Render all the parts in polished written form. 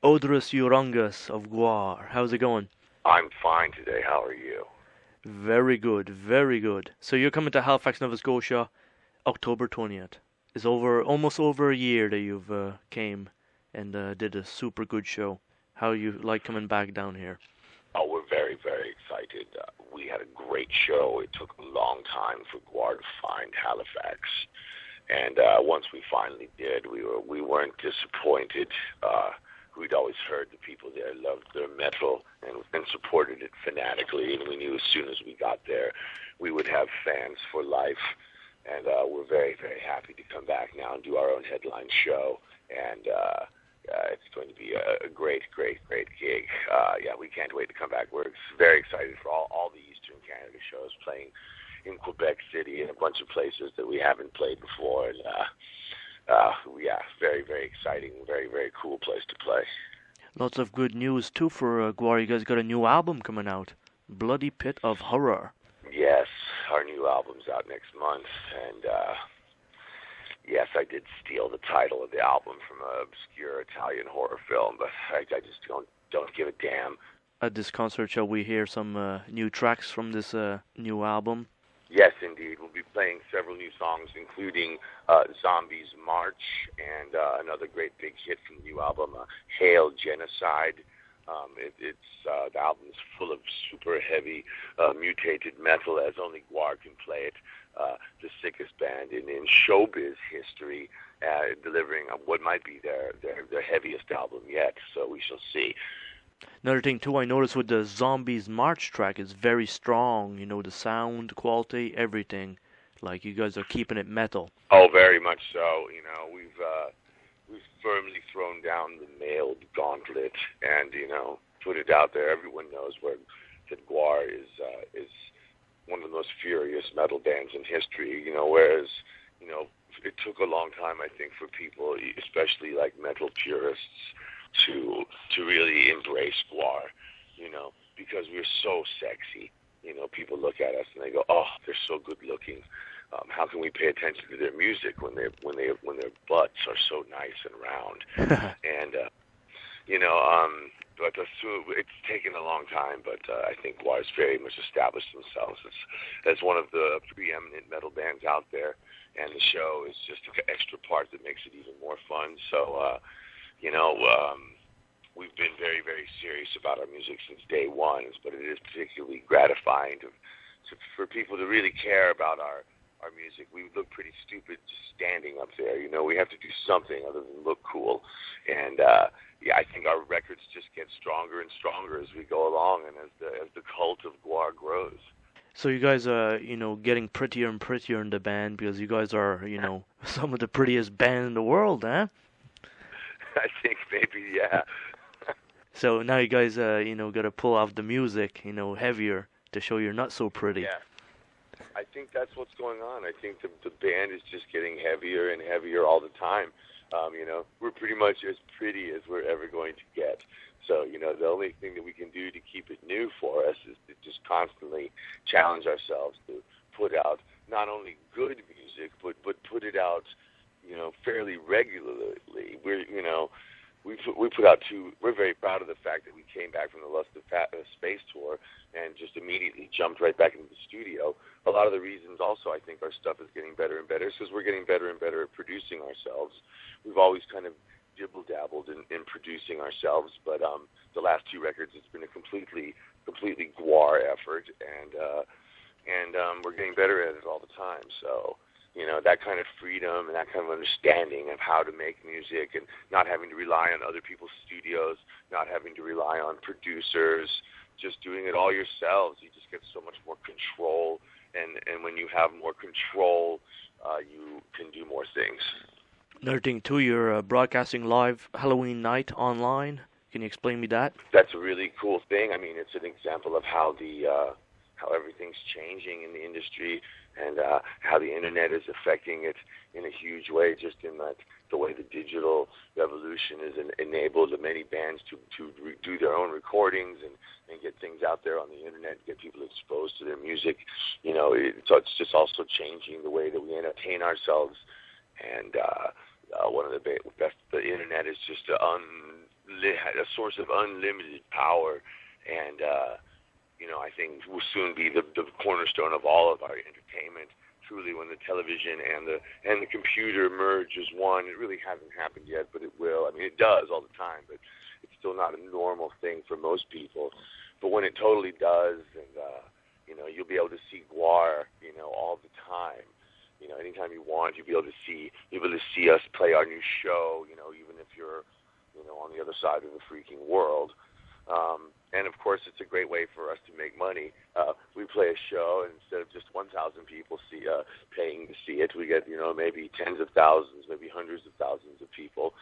Oderus Urungus of Gwar. How's it going? I'm fine today. How are you? Very good, very good. So you're coming to Halifax, Nova Scotia, October 20th. It's almost over a year that you've came and did a super good show. How you like coming back down here? Oh, we're very, very excited. We had a great show. It took a long time for Gwar to find Halifax, and once we finally did, we weren't disappointed. We'd always heard the people there loved their metal and supported it fanatically, and we knew as soon as we got there, we would have fans for life. And we're very, very happy to come back now and do our own headline show. And it's going to be a great, great, great gig. Yeah, we can't wait to come back. We're very excited for all the Eastern Canada shows playing in Quebec City and a bunch of places that we haven't played before. And yeah, very, very exciting, very, very cool place to play. Lots of good news too for Gwar. You guys got a new album coming out, Bloody Pit of Horror. Yes, our new album's out next month, and yes, I did steal the title of the album from an obscure Italian horror film, but I just don't give a damn. At this concert, shall we hear some new tracks from this new album? Yes, indeed. We'll be playing several new songs, including Zombies March and another great big hit from the new album, Hail Genocide. The album is full of super heavy mutated metal, as only Gwar can play it. The sickest band in showbiz history, delivering what might be their heaviest album yet. So we shall see. Another thing too, I noticed with the Zombies March track is very strong. You know, the sound quality, everything. Like you guys are keeping it metal. Oh, very much so. You know, we've firmly thrown down the mailed gauntlet, and put it out there. Everyone knows that Gwar is one of the most furious metal bands in history. Whereas it took a long time, I think, for people, especially like metal purists, to really embrace Gwar. Because we're so sexy. People look at us and they go, "Oh, they're so good looking. How can we pay attention to their music when their butts are so nice and round?" And but it's taken a long time. But I think Gwar's very much established themselves as one of the preeminent metal bands out there, and the show is just an extra part that makes it even more fun. So we've been very, very serious about our music since day one, but it is particularly gratifying for people to really care about our music. We look pretty stupid just standing up there. We have to do something other than look cool. And yeah, I think our records just get stronger and stronger as we go along, and as the cult of Gwar grows. So you guys are, getting prettier and prettier in the band because you guys are, some of the prettiest band in the world, huh? I think maybe, yeah. So now you guys, gotta pull off the music, heavier to show you're not so pretty. Yeah. I think that's what's going on. I think the band is just getting heavier and heavier all the time. We're pretty much as pretty as we're ever going to get. So, the only thing that we can do to keep it new for us is to just constantly challenge ourselves to put out not only good music, but put it out, fairly regularly. We put out two. We're very proud of the fact that we came back from the Lust of Space tour and just immediately jumped right back into the studio. A lot of the reasons also, I think, our stuff is getting better and better because we're getting better and better at producing ourselves. We've always kind of dibble-dabbled in producing ourselves, but the last two records, it's been a completely Gwar effort, and we're getting better at it all the time. So, that kind of freedom and that kind of understanding of how to make music and not having to rely on other people's studios, not having to rely on producers, just doing it all yourselves. You just get so much more control, and when you have more control, you can do more things. Another thing too, you're broadcasting live Halloween night online. Can you explain me that? That's a really cool thing. I mean, it's an example of how how everything's changing in the industry, and how the internet is affecting it in a huge way, just in the way the digital revolution has enabled many bands to do their own recordings and get things out there on the internet, get people exposed to their music. So it's just also changing the way that we entertain ourselves. And one of the best, the internet is just a source of unlimited power, and I think will soon be the cornerstone of all of our entertainment. Truly, when the television and the computer merge as one, it really hasn't happened yet, but it will. I mean, it does all the time, but it's still not a normal thing for most people. But when it totally does, and you'll be able to see Gwar, all the time. Anytime you want, you'll be able to see us play our new show. Even if you're, on the other side of the freaking world. And of course, it's a great way for us to make money. We play a show, and instead of just 1,000 people paying to see it, we get maybe tens of thousands, maybe hundreds of thousands of people,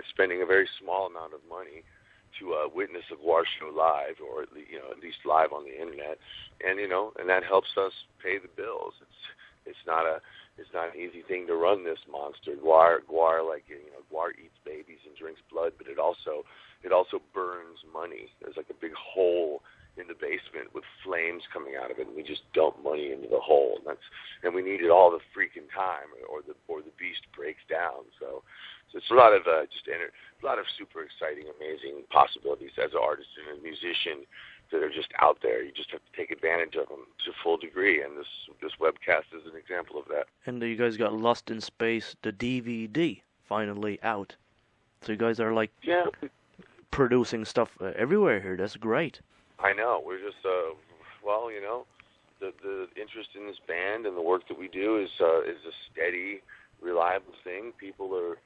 spending a very small amount of money to witness a Gwar show live, or at least live on the internet, and that helps us pay the bills. It's not an easy thing to run this monster. Gwar eats babies and drinks blood, but it also burns money. There's like a big hole in the basement with flames coming out of it, and we just dump money into the hole. And we need it all the freaking time, or the beast breaks down. So it's a lot of a lot of super exciting, amazing possibilities as an artist and a musician that are just out there. You just have to take advantage of them to full degree, and this webcast is an example of that. And you guys got Lost in Space, the DVD, finally out. So you guys are producing stuff everywhere here. That's great. I know. We're just the interest in this band and the work that we do is a steady, reliable thing. People are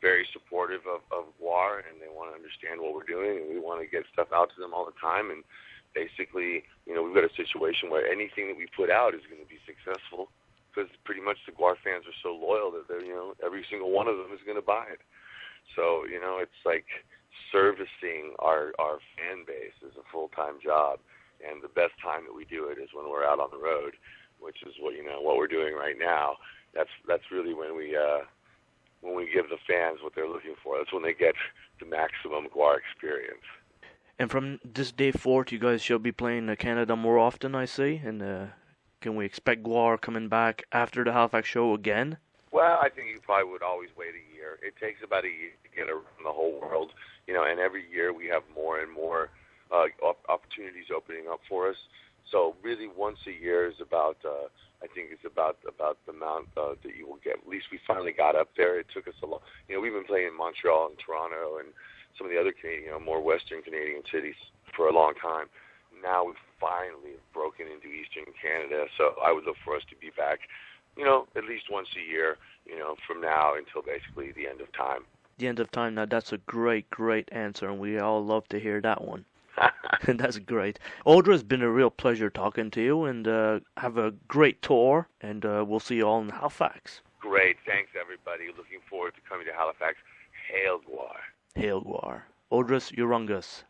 very supportive of Gwar, and they want to understand what we're doing, and we want to get stuff out to them all the time. And basically, we've got a situation where anything that we put out is going to be successful, because pretty much the Gwar fans are so loyal that they're, every single one of them is going to buy it. So, it's like servicing our fan base is a full-time job, and the best time that we do it is when we're out on the road, which is what we're doing right now. That's really when we give the fans what they're looking for. That's when they get the maximum Gwar experience. And from this day forth, you guys should be playing Canada more often, I see. And can we expect Gwar coming back after the Halifax show again? Well, I think you probably would always wait a year. It takes about a year to get around the whole world, and every year we have more and more opportunities opening up for us. So really, once a year is about, I think it's about the amount that you will get. At least we finally got up there. It took us a long. We've been playing in Montreal and Toronto and some of the other Canadian, more Western Canadian cities for a long time. Now we've finally broken into Eastern Canada. So I would look for us to be back, at least once a year, from now until basically the end of time. The end of time. Now that's a great answer, and we all love to hear that one. That's great. Oderus, it's been a real pleasure talking to you, and have a great tour, and we'll see you all in Halifax. Great. Thanks, everybody. Looking forward to coming to Halifax. Hail Gwar. Hail Gwar. Oderus Urungus.